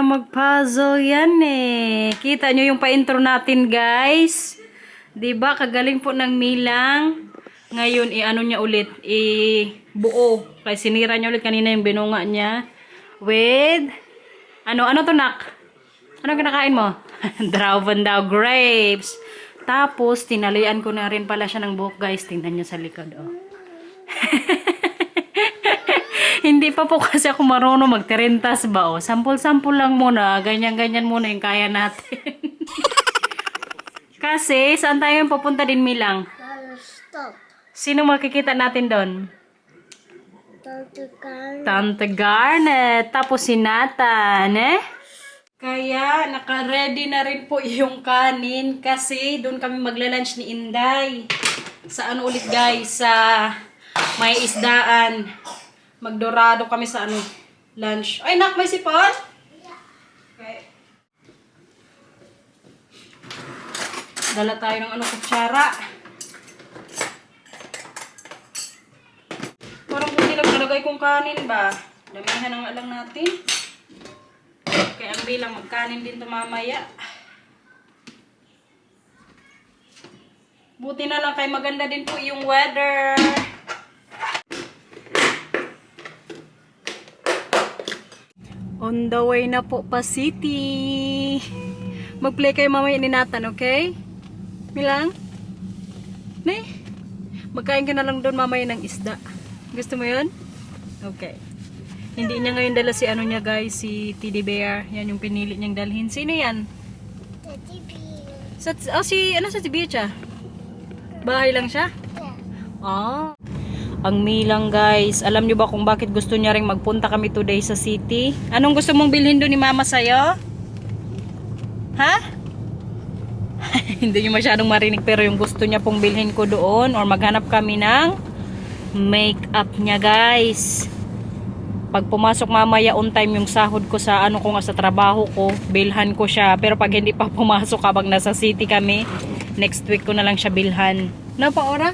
mag-puzzle yan eh. Kita nyo yung pa-intro natin, guys. 'Di ba kagaling po ng Milang. Ngayon, i-ano niya ulit, i-buo. Kaya sinira niya ulit kanina yung binunga niya. With, ano to, nak? Ano kinakain mo? Dragon daw, grapes. Tapos, tinalian ko na rin pala siya ng buhok, guys. Tingnan niyo sa likod, oh. Hindi pa po kasi ako marunong magtirintas ba, oh. Sample-sample lang muna. Ganyan-ganyan muna yung kaya natin. Kasi, saan tayo yung pupunta din, Milang? Stop. Sino makikita natin doon? Tante Carmen. Tante Garnet. Tapos si Nathan, eh? Kaya, naka-ready na rin po yung kanin kasi doon kami magla-lunch ni Inday. Sa ano ulit, guys? Sa may isdaan. Magdorado kami sa ano, lunch. Ay, nak, may sipon? Okay. Dala tayo ng ano, kutsara. Parang kung nilang nalagay kong kanin ba? Damihan ang alang natin. Kaya ang bilang magkanin din to mamaya. Buti na lang kay maganda din po yung weather. On the way na po pa city. Mag-play kayo mamaya ni Nathan, okay? Milang? Ne? Magkain ka na lang doon mamaya ng isda. Gusto mo yun? Okay. Hindi niya ngayon dala si ano niya, guys, si Teddy Bear. Yan yung pinili niyang dalhin. Sino yan? Teddy bear. Sa Tibia siya? Bahay lang siya? Yeah. Ah. Ang Milang, guys. Alam niyo ba kung bakit gusto niya ring magpunta kami today sa city? Anong gusto mong bilhin doon ni Mama sa'yo? Ha? Hindi niyo masyadong marinig pero yung gusto niya pong bilhin ko doon or maghanap kami ng make-up niya, guys. Pag pumasok mamaya on time yung sahod ko sa ano ko nga sa trabaho ko, bilhan ko siya. Pero pag hindi pa pumasok habang nasa city kami, next week ko na lang siya bilhan. Na pa ora?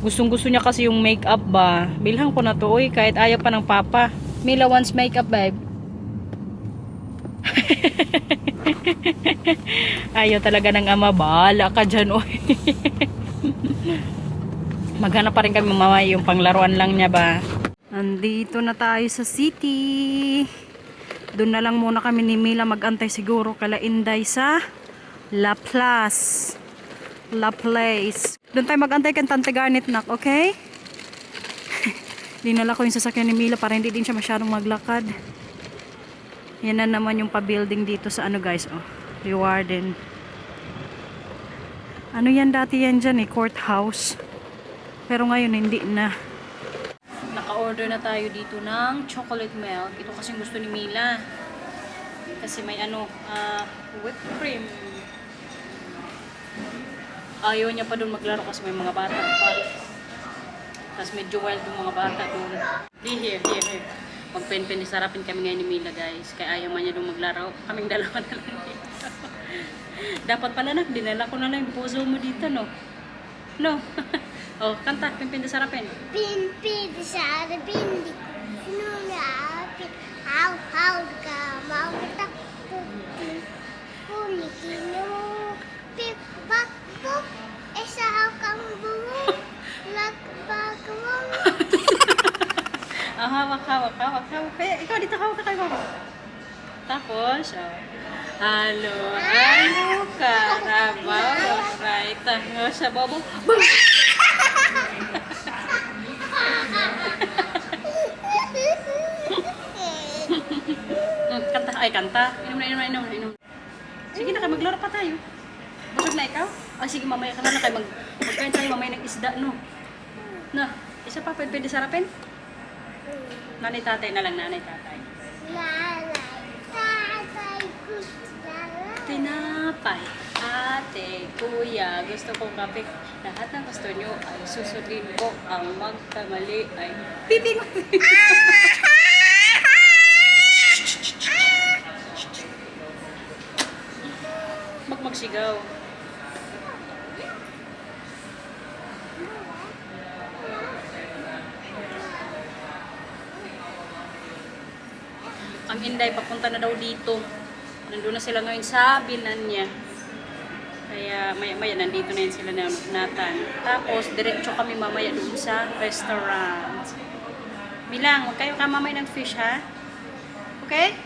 Gustong gusto niya kasi yung make-up ba. Bilhan ko na to, oy, kahit ayaw pa ng papa. Mila wants make-up, babe. Ayaw talaga ng ama. Bahala ka dyan, oy. Maghanap pa rin kami mamaya yung panglaruan lang niya ba. Andito na tayo sa city. Doon na lang muna kami ni Mila mag-antay siguro kala Inday sa La Place. Doon tayo mag-antay kay Tante Garnet, nak, okay? Dinala ko yung sasakyan ni Mila para hindi din siya masyadong maglakad. Yan na naman yung pa-building dito sa ano, guys, oh. Rewarden. Ano yan dati yan dyan eh, courthouse. Pero ngayon hindi na. Naka-order na tayo dito ng chocolate milk. Ito kasi gusto ni Mila. Kasi may ano, whipped cream. Ayaw niya pa doon maglaro kasi may mga bata pa. Tapos medyo wild yung mga bata doon. Here. Magpen-pen, sarapin kami ngayon ni Mila, guys. Kaya ayaw man niya doon maglaro. Kaming dalawa na lang dito. Dapat pala dinala ko na lang yung puzzle mo dito, no? No? Oh, kanta, pimpin na sarapin. Pimpin sa sarapin, di ko sinulapin. How ka magtakbo? Kulitin mo. Pipakpo, isa kang bungo. Lagbagawang. Hawak. Ikaw dito, hawak ka kayo. Tapos, halo, karabaw, right, sa bobo. Kanta. Inom. Sige na kayo, maglaro pa tayo. Busog na ikaw? Ay, sige, mamaya ka na kayo. Magkain tayo mamaya ng isda, no? No, isa pa, pwede sarapin? Nanay tatay na lang, nanay tatay. Tinapay, ate, kuya, gusto kong kape. Lahat ng gusto nyo ay susundin ko. Ang magkamali ay piping. Magsigaw. Ang Inday, papunta na daw dito. Nandun na sila ngayon sa Binanya. Kaya maya-maya nandito na yun sila na Nathan. Tapos, diretso kami mamaya doon sa restaurant. Bilang, huwag kayo kamamay ng fish, ha? Okay?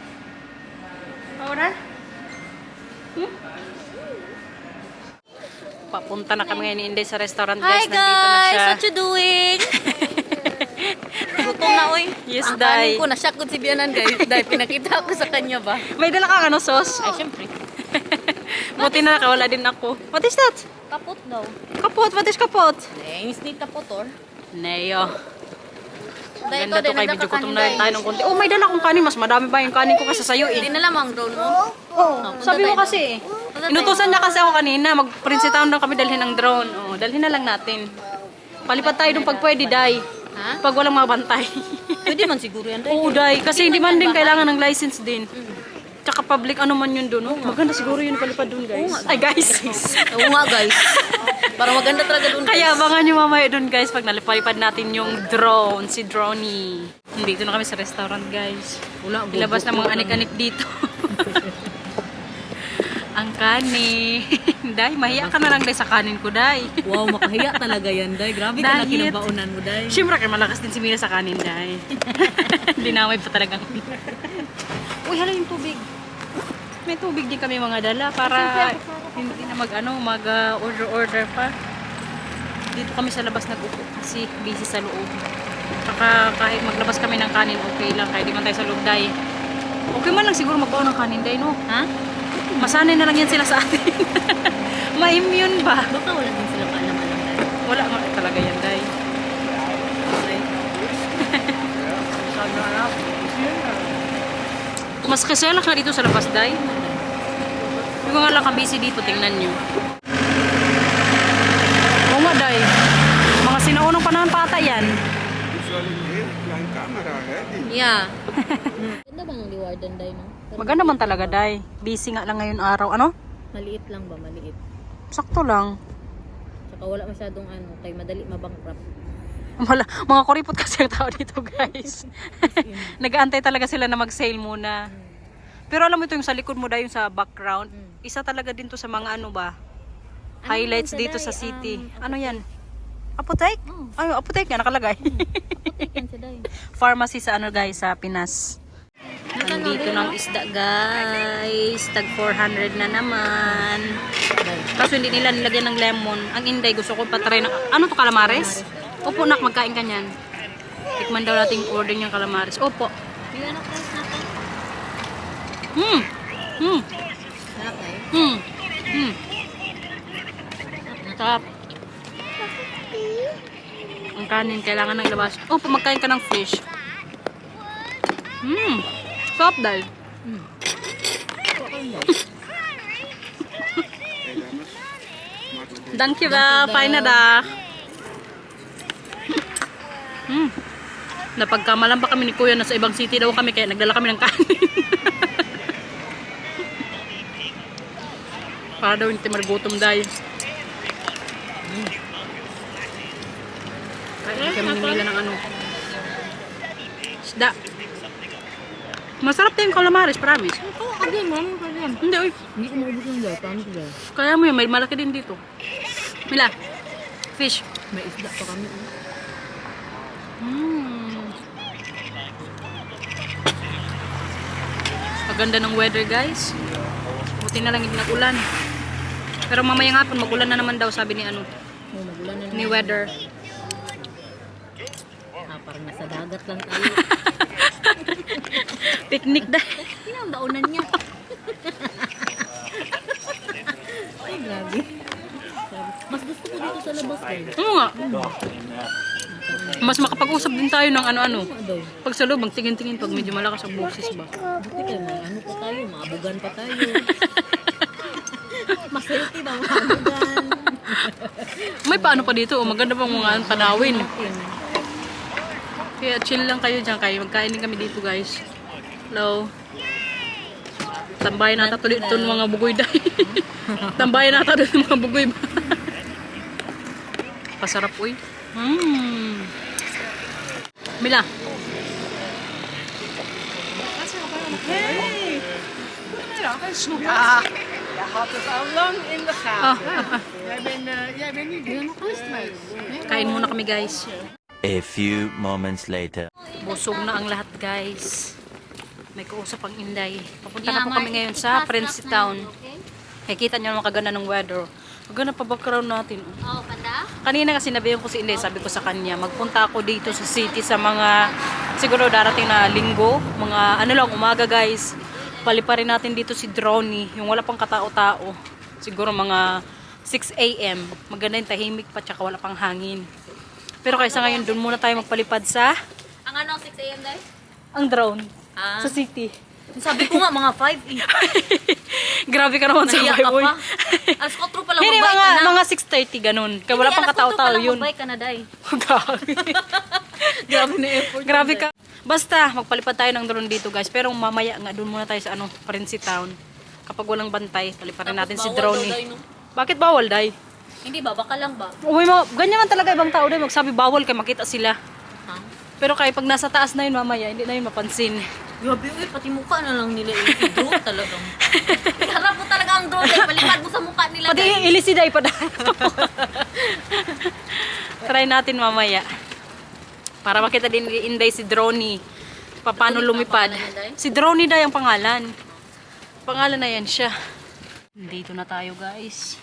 Paura? Papunta na kami ngayon ni Inday sa restaurant, guys. Hi Nandito na siya. guys, what you doing? Gutom na oy. Yes, Ang Day. kanin ko, na-shock ko si Bianan guys. Dahil pinakita ko sa kanya ba? May dala kang ano, sauce? Ay, syempre. Buti na nakawala din ako. What is that? Kapot daw. Kapot? What is kapot? Eh, hindi kapot or. Neo. Dahil Ganda to kay video kutom na rin tayo ng konti. Oh, may dala akong kanin. Mas madami pa yung kanin ko kasi sa'yo eh. Hindi na lamang drone mo. Oh, sabi mo kasi eh. Inutusan niya kasi ako kanina. Mag-Prince Town daw kami dalhin ng drone. Oh, dalhin na lang natin. Palipad tayo dun pag pwede, Day. Ha? Pag walang mabantay. Pwede man siguro yan. Day. Oo, Day. Kasi hindi man din kailangan ng license din. Tsaka public ano man yun dun. Oh. Maganda siguro yun palipad dun, guys. Ay, guys. Oo nga guys. Para maganda talaga doon. Kaya abangan nyo mamaya dun, guys, pag nalipad natin yung drone, si Droney. Dito na kami sa restaurant, guys. Wala, Ilabas na mga anik-anik dito. Ang kanin. Day, mahiya ka na lang, Day, sa kanin ko, Day. Wow, makahiya talaga yan, Day. Grabe ka na Diet. kinabaunan mo, Day. Siyempre, kaya malakas din si Mira sa kanin, Day. Dinamay pa talagang. Uy, hala yung tubig. May tubig din kami mga dala para hindi na mag-order pa. Dito kami sa labas nag-upo kasi busy sa loob. Saka kahit maglabas kami ng kanin, okay lang. Kahit di man tayo sa loob, Day. Okay man lang siguro magbaon ng kanin, Day, no? Ha? Masanay na lang yan sila sa atin. Ma-immune ba? Baka wala din sila kaalam-alam, Day. Wala nga talaga yan, Day. Mas kasela ka dito sa labas, Day. Yung nga lang busy dito, tingnan nyo. Oo nga, Day. Mga sinaunang panahon pa ata yan. Yeah. Ganda ba ng liwardan, Day, no? Pero Maganda man talaga, Day. Busy nga lang ngayon araw. Ano? maliit lang ba? Maliit. Sakto lang. Saka wala masyadong kay madali mabankrupt. Wala, mga kuripot kasi ang tao dito, guys. Nag-aantay talaga sila na mag-sale muna. Pero alam mo ito yung sa likod mo, Day, yung sa background. Isa talaga din to sa mga ano ba? Highlights dito sa city. Ano yan? Apotek? Oh. Ay, apotek nga nakalagay. Apotek yan siya, Day. Pharmacy sa ano, guys, sa Pinas. Nandito ng isda, guys. Tag 400 na naman. Kaso hindi nila nilagyan ng lemon. Ang Inday, gusto ko patry ng... Ano to, calamares? Opo, nak, magkain ka niyan. Tikman daw natin order niyang calamares. Opo. Yung ano price natin? Sarap, Day. Sarap. Ang kanin, kailangan ng labas. Opo, magkain ka ng fish. Sarap, Day. Thank you ba? Fine na da. Napagkamalan pa kami ni Kuya na sa ibang city daw kami kaya nagdala kami ng kanin. Para daw hindi magutom, Day. Kaya kami nila ng ano. Isda. Masarap din yung calamares, promise. Oo, again, mami pa yan. Hindi, uy. Hindi ko maubos yung Day. Paano ko, Day? Kaya mo yun, may malaki din dito. Mila, fish. May isda pa kami. Maganda ng weather, guys. Buti na lang hindi nag-ulan. Pero mamaya hapon mag-ulan na naman daw, sabi ni ano, Oh, magulan na ni naman. weather. Parang nasa dagat lang tayo. Picnic dahil. Hindi na ang daunan niya. Ay, grabe. Mas gusto ko dito sa labas, Day. Oo nga. Mas makapag-usap din tayo ng ano-ano. Ano daw? Pag sa loob, magtingin-tingin pag medyo malakas ang boses ba. Buti kayo, ano pa tayo, maabugan pa tayo. Mas healthy daw, maabugan. May paano pa dito, maganda pang mga tanawin. Kaya chill lang kayo dyan, kayo magkain din kami dito, guys. Hello. Tambayan nata tuloy ito ng mga bugoy dahil. Tambayan nata tuloy ng mga bugoy ba. Pasarap, uy. Mila. Hey! Ja, je had het al lang in de gaten. Jij bent niet de Kain muna kami guys. A few moments later. Busog na ang lahat guys. May kausap ang Inday. Papunta na po kami ngayon sa Prince Town. Nakikita niyo naman kaganda ng weather. Kaganda pa background natin. Oh, panda? Kanina kasi nabihan ko si Inday, sabi ko sa kanya, magpunta ako dito sa city sa mga, siguro darating na linggo, mga ano lang, umaga guys. Paliparin natin dito si Droney, yung wala pang katao-tao. Siguro mga 6 a.m. Maganda yung tahimik pa, tsaka wala pang hangin. Pero kaysa ngayon, doon muna tayo magpalipad sa, Ang ano, 6 a.m. dahil? ang drone, Ah. sa city. Sabi ko nga, mga 5 eh. Grabe ka naman sa Nahiya buhay, ka boy. pa. Alas 4 pa lang Hindi, magbike ka na. mga 6:30 ganun. Kaya wala pang katao-tao yun. Magbike ka na, day. Grabe. Grabe na effort. Grabe ka. Basta, magpalipad tayo ng drone dito guys. Pero mamaya nga, doon muna tayo sa Prince Town. Kapag walang bantay, paliparin natin si Droney. Bakit bawal, Day? Hindi ba? Baka lang ba? Uy, ganyan man talaga ibang tao, Day. Magsabi bawal kay makita sila. Ha? Pero kaya pag nasa taas na yun mamaya, hindi na yun mapansin. Grabe, uy, pati mukha na lang nila i-drone talagang. Harap mo talaga ang drone, day. Palipad mo sa mukha nila, Pati day. ilisi, Day, pa. Try natin mamaya. Para makita din ni Inday si Droney. Paano lumipad. Si Droney, Day, ang pangalan. Pangalan na yan siya. Dito na tayo guys.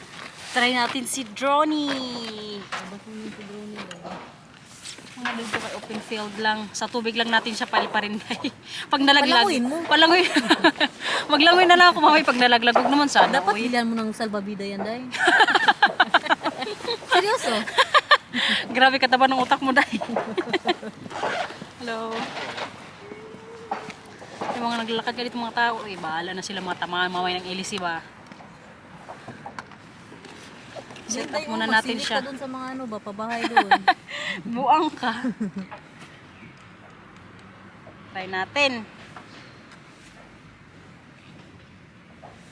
Try natin si Droney. Mga dito kay open field lang. Sa tubig lang natin siya paliparin guys. Pag nalaglag. Palangoyin mo. Palangoy. Maglangoy na lang ako mamay pag nalaglag. Huwag naman sana. Dapat Uy. bilihan mo ng salbabida yan, day. Seryoso? Grabe kataba ng utak mo dahil. Hello. Yung mga naglalakad ka dito mga tao, eh, bahala na sila mga tamaan mamay ng ilisi ba. Set up muna natin siya. Magsilip ka dun sa mga ano ba, pabahay doon. Buang ka. Try natin.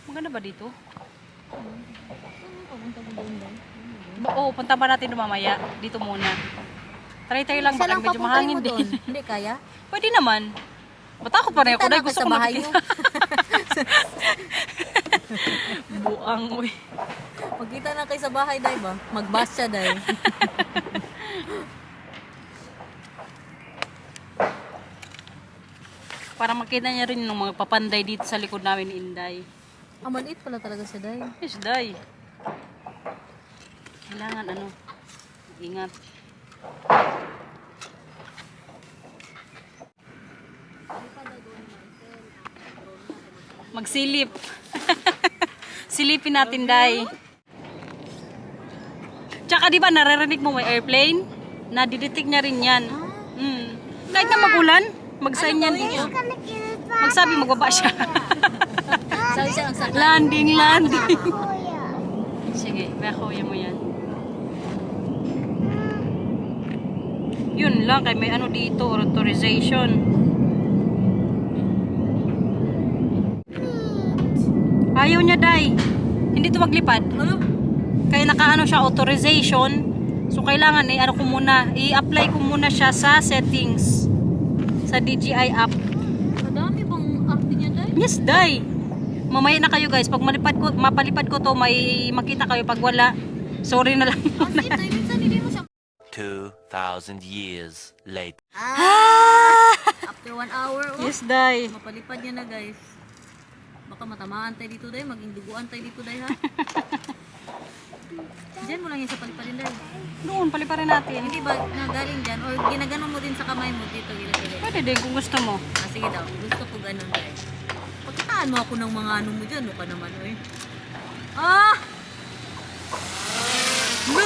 Maganda ba dito? Oo, punta pa natin doon mamaya. Dito muna. Try lang, Isa baka lang medyo papuntahin mahangin mo din. doon. Hindi kaya? Pwede naman. Matakot pa rin ako. Kita Dahil na gusto sa ko bahay mo. makikita. Buang, uy. Magkita na kayo sa bahay, day ba? Mag-bus siya, day. Para makita niya rin yung mga papanday dito sa likod namin ni Inday. Ah, maliit pala talaga siya, day. Yes, Day. Kailangan ingat. Magsilip. Silipin natin, Day. Tsaka di ba naririnig mo may airplane? Nadidetect niya rin yan. Kahit na magulan, mag-sign yan. Magsabi, magbaba siya. Sabi siya, ang sakit. Landing. Kuya. Sige, kuya mo yan. Yun lang, kay may dito, authorization. Ayaw niya, Day. Hindi to maglipad. Ano? Kaya naka siya, authorization. So, kailangan i-apply ko muna siya sa settings. Sa DJI app. Madami bang arte niya, day? Yes, Day. Mamaya na kayo guys. Pag mapalipad ko to, may makita kayo. Pag wala, sorry na lang. Kasi, day, minsan hindi mo siya. 2,000 years later. After 1 hour, oh. Yes, Day. Mapalipad niya na, guys. Baka matamaan tayo dito, day. Maging duguan tayo dito, day, ha? Diyan mo lang yan sa palipadin, day. Doon, paliparin natin. Hindi ba nagaling dyan? Or ginaganon mo din sa kamay mo dito, gilagay. Pwede din kung gusto mo. Ah, sige daw. Gusto ko ganun, day. Pagkataan mo ako ng mga ano mo dyan, ka naman, oy. Ah! No!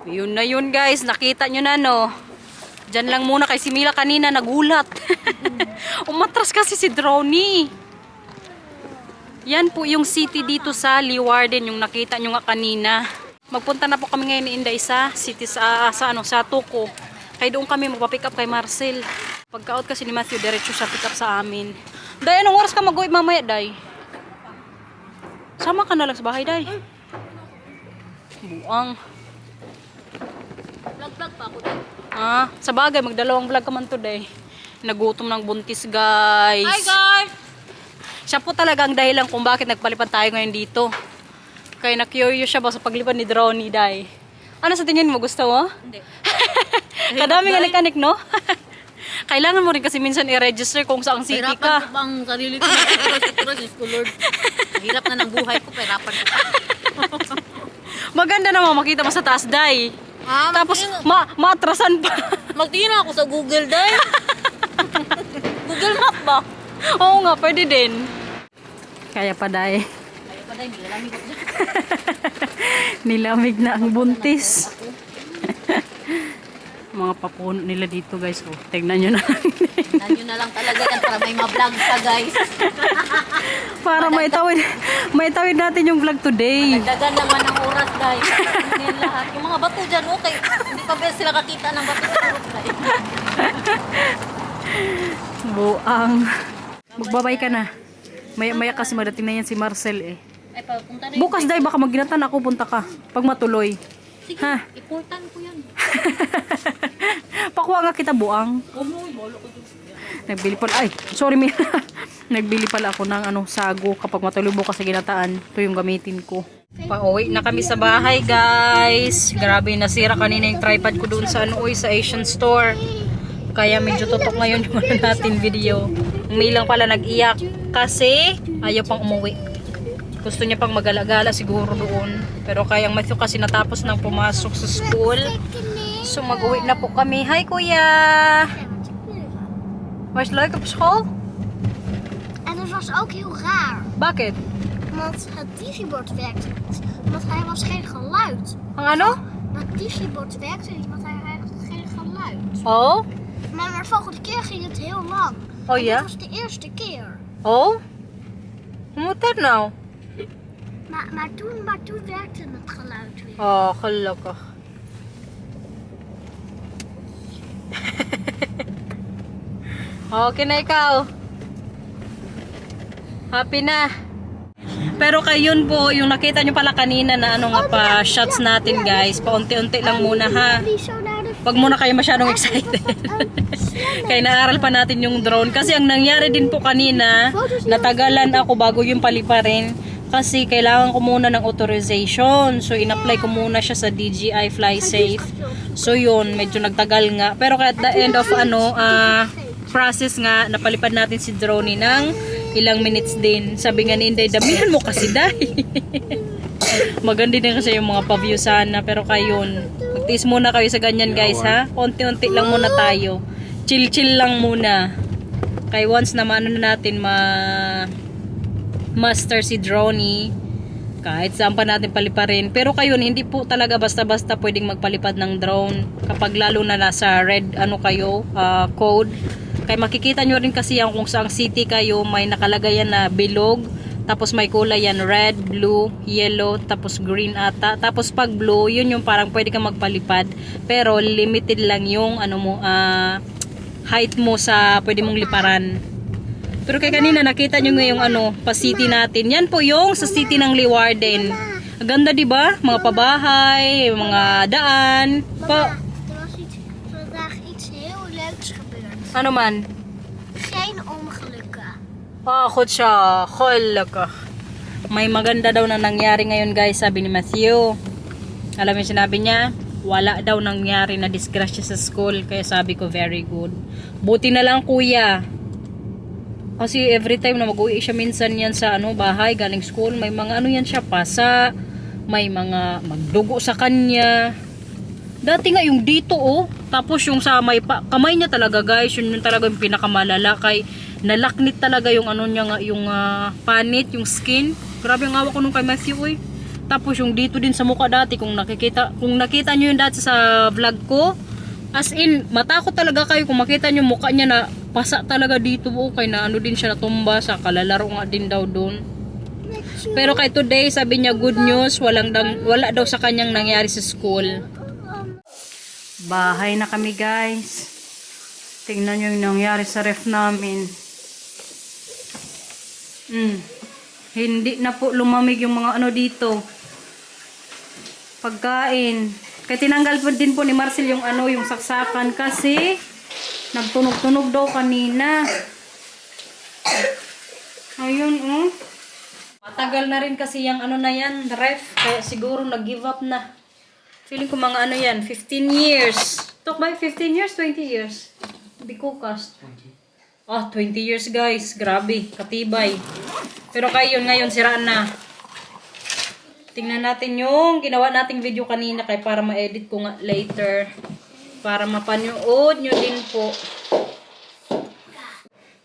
Yun na yun guys, nakita nyo na no. Diyan lang muna kay si Mila kanina nagulat. Umatras kasi si Droney. Yan po yung city dito sa Leeuwarden, yung nakita nyo nga kanina. Magpunta na po kami ngayon ni Inday sa city sa Tuco. Kaya doon kami magpa-pick up kay Marcel. Pagka-out kasi ni Matthew, diretso siya pick up sa amin. Day, anong oras ka mag-uwi mamaya, Day? Sama ka na lang sa bahay, Day. Buang. Vlog pa ako din. Sa bagay, magdalawang vlog ka man today. Nagutom ng buntis, guys. Hi guys! Siya po talaga ang dahilan kung bakit nagpalipad tayo ngayon dito. Kaya na-curious siya ba sa paglipad ni Droney, Day? Ano sa tingin mo? Gusto mo? Hindi. Kadami nga nagkanik, no? Kailangan mo rin kasi minsan i-register kung saan city Pahirapan ka. ko pang sarili ko. Diyos ko, Lord. Hirap na ng buhay ko. Pahirapan ko pa. Maganda naman makita mo sa taas, Day. Tapos, maatrasan pa. Magtingin ako sa Google, Day. Google Map ba? Oo nga, pwede din. Kaya pa, Day. Ayaw pa, Day. Nilalamig ako dyan. Nilamig na ang buntis. Mga papuno nila dito, guys. Oh, tignan nyo na lang. Tignan nyo na lang talaga yan para may ma-vlog ka, guys. Para maitawid natin yung vlog today. Nagdagan naman ng oras, guys. Hindi yan lahat. Yung mga bato dyan, okay. Hindi pa ba sila kakita ng bato sa oras, guys. Buang. Magbabay ka na. Maya kasi madating na yan si Marcel eh. Ay, papunta na yun. Bukas, Day, baka magginatan ako, punta ka. Pag matuloy. Sige, Ha? important ko yan. Pakuha nga kita, buang. Umuwi, bolo ko dun. Nagbili pala, ay, sorry Mira. Nagbili pala ako ng sago kapag matuloy bukas sa ginataan. Ito yung gamitin ko. Pauwi na kami sa bahay, guys. Grabe, nasira kanina yung tripod ko doon sa sa Asian store. Kaya medyo tutok ngayon yung natin video. Umilang pala nag-iyak kasi ayaw pang umuwi. Gusto niya pang magala-gala siguro doon. Pero kayang Matthew kasi natapos nang pumasok sa school. So mag-uwi na po kami. Hi, Kuya! Was leuk op school? En het was ook heel raar. Bakit? Want het digibord werkte niet. Want hij was geen geluid. Ang ano? Dat digibord werkte niet, want hij had geen geluid. Oh? Maar de volgende keer ging het heel lang. Oh En ja? dit was de eerste keer. Oh? Hoe moet dat nou? Maar toen werkte het geluid weer. Oh, gelukkig. Okay na ikaw. Happy na. Pero kayon po, yung nakita nyo pala kanina na pa shots natin guys. Paunti-unti lang muna ha. Die zo naar de Wag muna kayo masyadong excited. Kaya naaral pa natin yung drone. Kasi ang nangyari din po kanina, natagalan ako bago yung paliparin. Kasi kailangan ko muna ng authorization. So in-apply ko muna siya sa DJI FlySafe. So yun, medyo nagtagal nga. Pero at the end of process nga, napalipad natin si Droney ng ilang minutes din. Sabi nga ni Inday, damihan mo kasi Day. Maganda din kasi yung mga pa-view sana. Pero kayon, magtiis muna kayo sa ganyan guys ha. Konti-unti lang muna tayo. Chill-chill lang muna. Kaya once na maano na natin master si Droney, kahit saan pa natin paliparin. Pero kayo, hindi po talaga basta-basta pwedeng magpalipad ng drone. Kapag lalo na nasa red kayo, code. Kaya makikita nyo rin kasi yan kung saang city kayo, may nakalagay yan na bilog. Tapos may kulay yan, red, blue, yellow, tapos green ata. Tapos pag blue, yun yung parang pwede kang magpalipad. Pero limited lang yung height mo sa pwede mong liparan. Pero kaya kanina nakita nyo nga yung pa city natin. Yan po yung sa city ng Leeuwarden. Ang ganda diba? Mga pabahay, mga daan. Mama, er was vandaag iets heel leuks gebeurd. Ano man? Geen ongelukken. Bakit siya? Kolaka. May maganda daw na nangyari ngayon guys, sabi ni Matthew. Alam mo yung sinabi niya? Wala daw nangyari na disgrasya sa school. Kaya sabi ko, very good. Buti na lang kuya. Kasi every time na mag-uwi siya minsan yan sa bahay, galing school, may mga yan siya, pasa, may mga magdugo sa kanya. Dati nga yung dito tapos yung sa may kamay niya talaga guys, yun yung talaga yung pinakamalala kay nalaknit talaga yung niya nga, yung panit, yung skin. Grabe ang awa ko nung kay Matthew Tapos yung dito din sa mukha dati, kung nakita nyo yung dati sa vlog ko, as in, matakot talaga kayo kung makita nyo mukha niya na pasa talaga dito. Okay na, ano din siya natumba sa kalalaro nga din daw doon. Pero kay today, sabi niya good news, wala daw sa kanyang nangyari sa school. Bahay na kami guys. Tingnan nyo yung nangyari sa ref namin. Hindi na po lumamig yung mga ano dito. Pagkain. Kaya tinanggal po din po ni Marcel yung ano, yung saksakan kasi nagtunog-tunog daw kanina. Ayun, matagal na rin kasi yung ano na yan, ref. Kaya siguro nag-give up na. Feeling ko mga ano yan, 15 years. Talk ba 15 years, 20 years? Hindi ko cast. 20 years guys. Grabe, katibay. Pero kayo ngayon, siraan na. Tingnan natin yung ginawa nating video kanina kay para ma-edit ko nga later. Para mapanood nyo din po.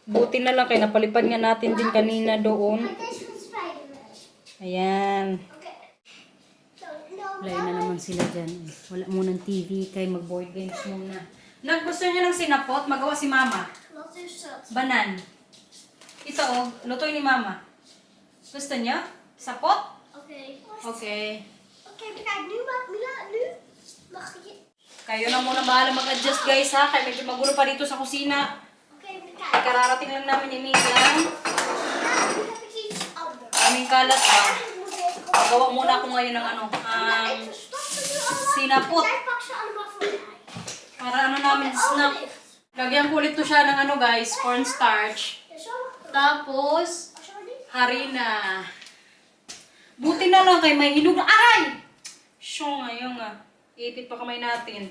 Buti na lang kay napalipad nga natin din kanina doon. Ayan. Wala na naman sila dyan. Wala munang TV kay mag-board games muna. Naggusto niyo ng sinapot? Magawa si Mama. Banan. Ito lutoy ni Mama. Gusto niyo? Sapot? Oké. Okay. Oké, kijk, nu mag je... Kayo na muna bahala mag-adjust guys ha. Kaya medyo magulo pa dito sa kusina. Oké, kijk. Kararating lang namin ni Mia. Nu heb ik iets anders. Aming kalat ha. Ik moet even... Magawa muna ako ngayon ng ano. Ik verstop ze nu allemaal. Sinapot. Jij pakt ze allemaal voor mij. Para ano namin snack. Lagyan ko ulit to siya ng ano guys. Cornstarch. Ja, zo. Tapos Als je maar niet... harina. Buti na lang kay may hinog na aray! Siyo nga, yun nga. Iipit pa kamay natin.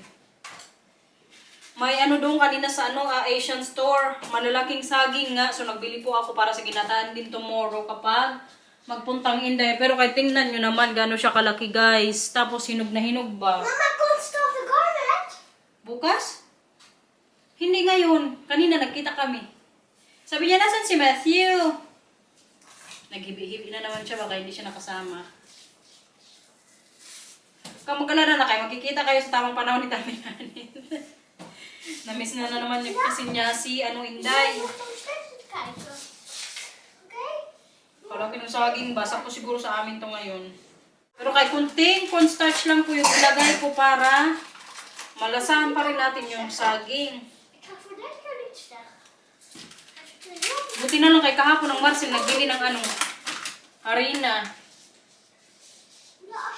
May ano doon kanina sa ano, Asian store. Malalaking saging nga. So nagbili po ako para sa ginataan din tomorrow kapag magpuntang Inday. Pero kay tingnan nyo naman gano'n siya kalaki guys. Tapos hinog na hinog ba? Mama, komt toch de garnet? Bukas? Hindi ngayon. Kanina nagkita kami. Sabi niya, nasan si Matthew? Naghibi-hibi na naman siya, baka hindi siya nakasama. Kung magkalala na kayo, magkikita kayo sa tamang panahon ni Tami Nanin. Namiss na naman niya kasi niya si Inday. Je hoeft nog steeds te kijken. Oké? Kalaki ng saging, basa po siguro sa amin to ngayon. Pero kay kunting cornstarch lang po yung ilagay po para malasahan pa rin natin yung saging. Ik ga voor dit keer niet zeggen. Buti na lang kay kahapon ng Marcel, nagbili ng ano, harina.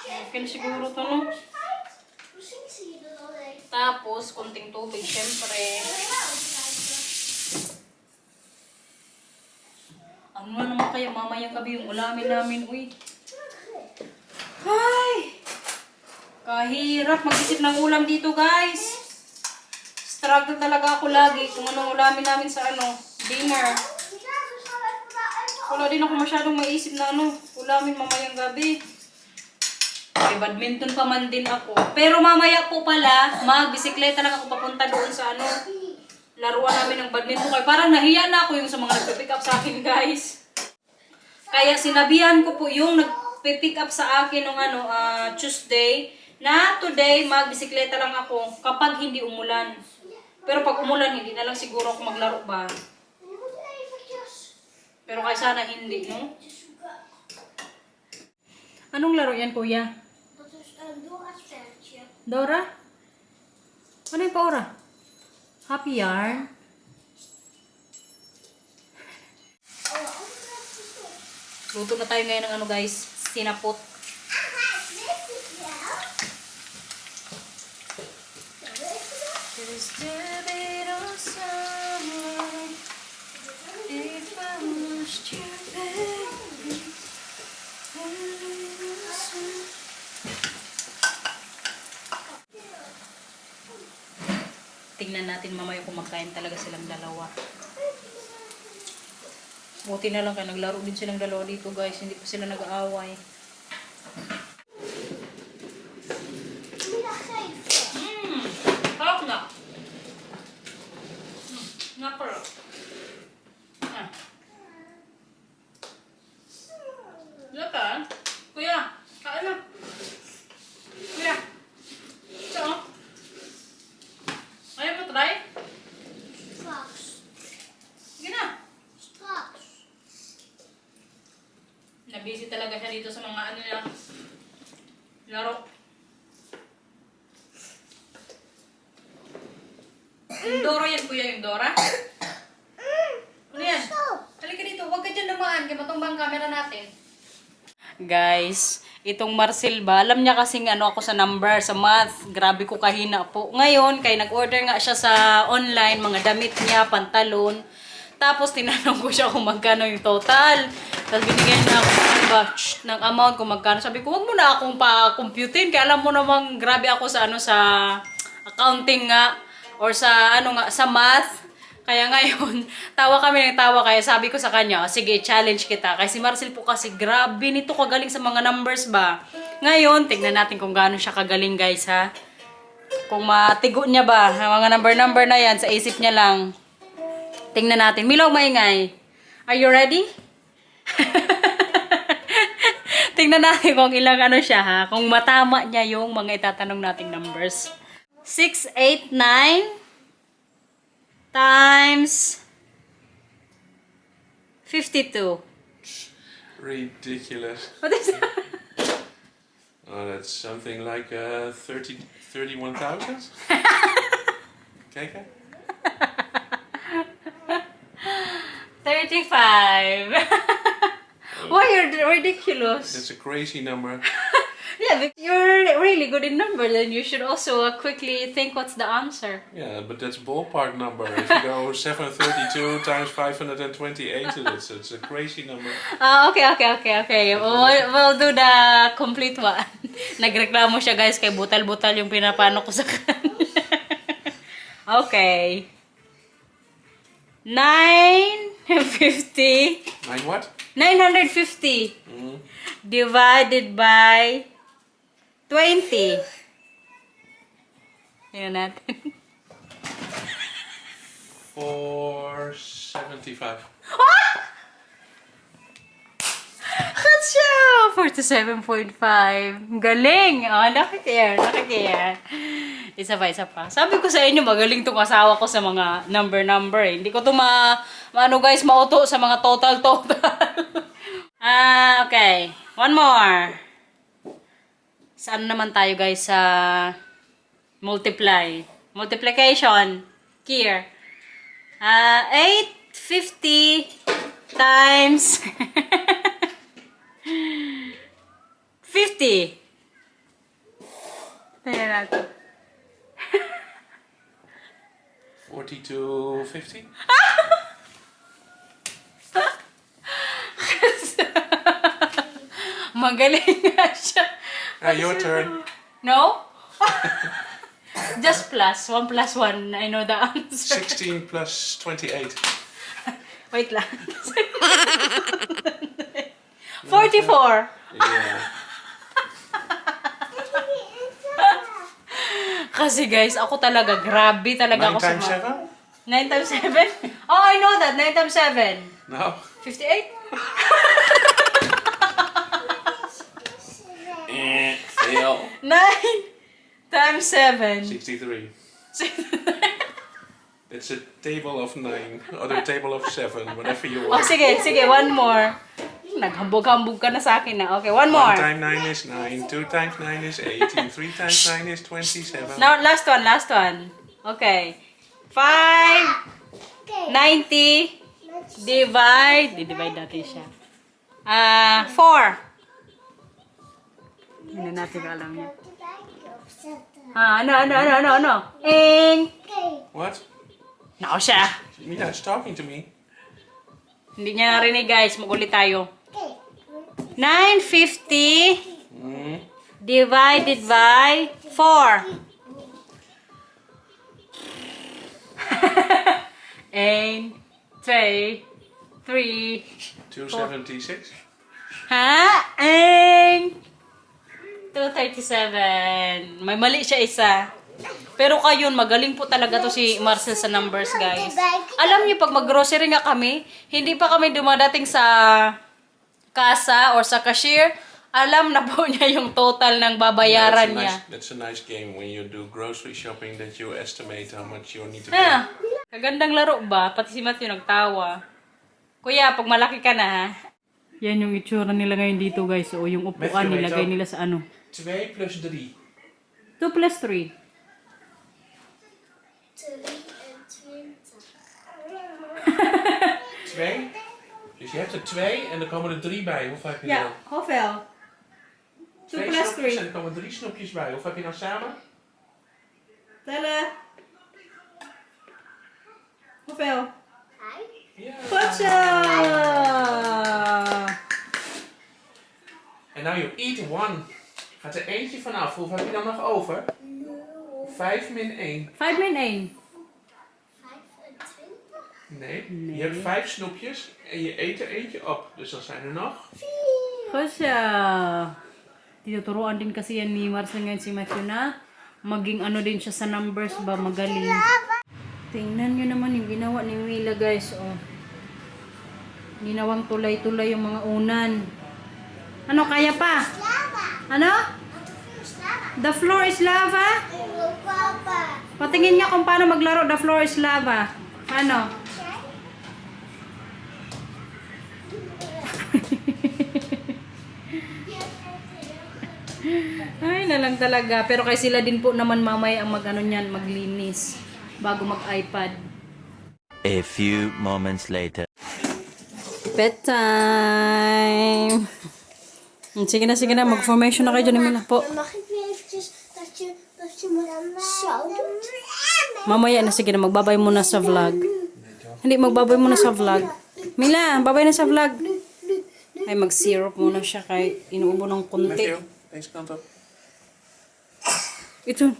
Okay na siguro to, no? Misschien zie je er al een. Tapos, konting tubig, syempre. Ano na naman kaya mamayang gabi yung ulamin namin, uy. Ay! Kahirap mag-isip ng ulam dito, guys. Struggle talaga ako lagi kung anong ulamin namin sa dinner. Wala din ako masyadong maisip na ulamin mamayang gabi. May badminton pa man din ako. Pero mamaya po pala, magbisikleta lang ako papunta doon sa laruan namin ng badminton. Kaya parang nahiya na ako yung sa mga nagpipick up sa akin, guys. Kaya sinabihan ko po yung nagpipick up sa akin nung Tuesday, na today magbisikleta lang ako kapag hindi umulan. Pero pag umulan, hindi na lang siguro ako maglaro ba. Pero kaya sana hindi, no? Anong laro yan, kuya? Dat is een Dora-spelletje. Dora? Ano yung paura? Happy Yarn? Luto na tayo ngayon ng guys, sinapot. Tingnan natin mamaya kung magkain talaga silang dalawa. Buti na lang kaya naglaro din silang dalawa dito, guys. Hindi pa sila nag-aaway. Harap na. Napper. Laka? Kuya, kain na. busy talaga siya dito sa mga ano niya. Laro. Yung Dora yan, kuya, yung Dora? Ano yan? Halika dito, huwag ka dyan dumaan, kaya matumbang camera natin. Guys, itong Marcel ba, alam niya kasing ano ako sa number, sa math. Grabe ko kahina po. Ngayon, kay nag-order nga siya sa online, mga damit niya, pantalon. Tapos tinanong ko siya kung magkano yung total. Tapos binigyan niya ako ng amount kung magkano. Sabi ko, huwag mo na akong pa-computein. Kaya alam mo namang grabe ako sa ano sa accounting nga or sa ano nga sa math. Kaya ngayon, tawa kami ng tawa. Kaya sabi ko sa kanya, sige, challenge kita. Kasi si Marcel po kasi, grabe nito kagaling sa mga numbers ba. Ngayon, tignan natin kung gaano siya kagaling guys ha. Kung matigo niya ba, ang mga number na yan, sa isip niya lang. Tingnan natin. Milaw, maingay. Are you ready? Tingnan natin kung ilang ano siya ha. Kung matama niya yung mga itatanong nating numbers. 689 times 52. Ridiculous. What is that? Oh, that's something like 31,000? Okay. 35. Why you're ridiculous? That's a crazy number. Yeah, but you're really good in numbers, then you should also quickly think what's the answer. Yeah, but that's ballpark number. If you go 732 times 528, it's a crazy number. Okay. We'll do the complete one. Nagreklamo siya guys kay butal-butal yung pinapano ko sa kanya. Okay. 950. Like what? 950 divided by 20. Tingnan natin. 475. Katsa! 47.5. Galing! Oh, nakikita. Isa pa. Sabi ko sa inyo, magaling tong asawa ko sa mga number eh. Hindi ko to ano guys, mauto sa mga total. Okay. One more. Saan naman tayo guys sa multiply? Multiplication. Here. 850 times 50. Tingnan natin. 4250? Magaling nga siya. Your turn. No? Just plus. 1 plus 1. I know the answer. 16 plus 28. Wait lang. 44. Yeah. Kasi guys, ako talaga, grabe talaga 9 ako sa times mga... 7? 9 times 7? Oh, I know that. 9 times 7. No. 58? Fail. 9 times 7. 63. It's a table of 9, other table of 7, whatever you Oh, want. sige. One more. Naghambog-hambog ka na sa akin na. Okay, one 1 more. times 9 is 9, 2 times 9 is 18, 3 times 9 is 27. Now, last one. Okay. 590 divide natin siya. 4. Hindi natin alam niya. Ano? What? Nako siya. Mina is talking to me. Hindi niya narinig guys. Magulit tayo. 950 divided by 4. 8, 3, 276. Ha? 237. May mali siya isa. Pero kayo, magaling po talaga to si Marcel sa numbers, guys. Alam niyo, pag mag-grocery nga kami, hindi pa kami dumadating sa kasa or sa cashier, alam na po niya yung total ng babayaran niya. That's a nice game when you do grocery shopping that you estimate how much you need to Ha? pay. Kagandang laro ba? Pati si Matthew nagtawa. Kuya, pag malaki ka na ha? Yan yung itsura nila ngayon dito guys. O yung upuan Matthew, nilagay ito. nila sa ano. 2 plus 3. 2 plus 3. 2. Dus je hebt er 2 en er komen er 3 bij. Hoeveel heb je Ja, dan? hoeveel? 2 2 plus snoepjes 3. en er komen 3 snoepjes bij. Hoeveel heb je nou samen? Tellen. Hoeveel? 5. Ja. Goed zo! En nou you eat 1. Gaat er eentje vanaf. Hoeveel heb je dan nog over? 5 min 1. 5 min 1. 25. Nee. Je hebt 5 snoepjes en je eet er eentje op. Dus dan zijn er nog. Goed zo. Tinuturuan din kasi yan ni Marcel ngayon si Matthew na maging ano din siya sa numbers ba, magaling. Tingnan nyo naman yung ginawa ni Mila guys. Oh. Ginawang tulay-tulay yung mga unan. Ano, kaya pa? Ano? The floor is lava? Patingin nga kung paano maglaro the floor is lava. Ano? Ay, na lang talaga. Pero kay sila din po naman mamaya ang mag-ano niyan, maglinis bago mag-iPad. A few moments later. Bedtime! Sige na. Mag-formation na kayo dyan, Mila. Po. Mag ik weer eventjes dat je me zo doet? Mamaya na, sige na. Magbabay muna sa vlog. Hindi, magbabay muna sa vlog. Mila, babay na sa vlog. Ay, mag-syrup muna siya kay inuubo ng konti. Matthew, deze kant op. Ito.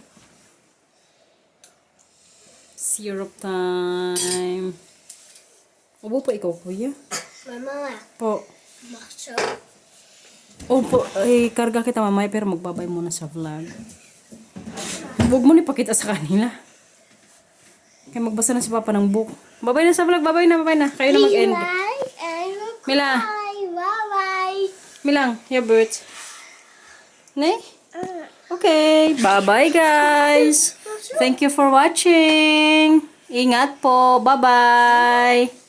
Syrup time. Ubo pa ikaw, kuya? Mama, Po. mag zo. Opo, ay karga kita mamaya pero magbabay muna sa vlog. Huwag mo nipakita sa kanila. Kaya magbasa na si Papa ng book. Babay na sa vlog, babay na. Kayo na mag-end. Mila. Bye-bye. Milang, your birds. Ne? Okay, bye-bye guys. Thank you for watching. Ingat po, bye-bye.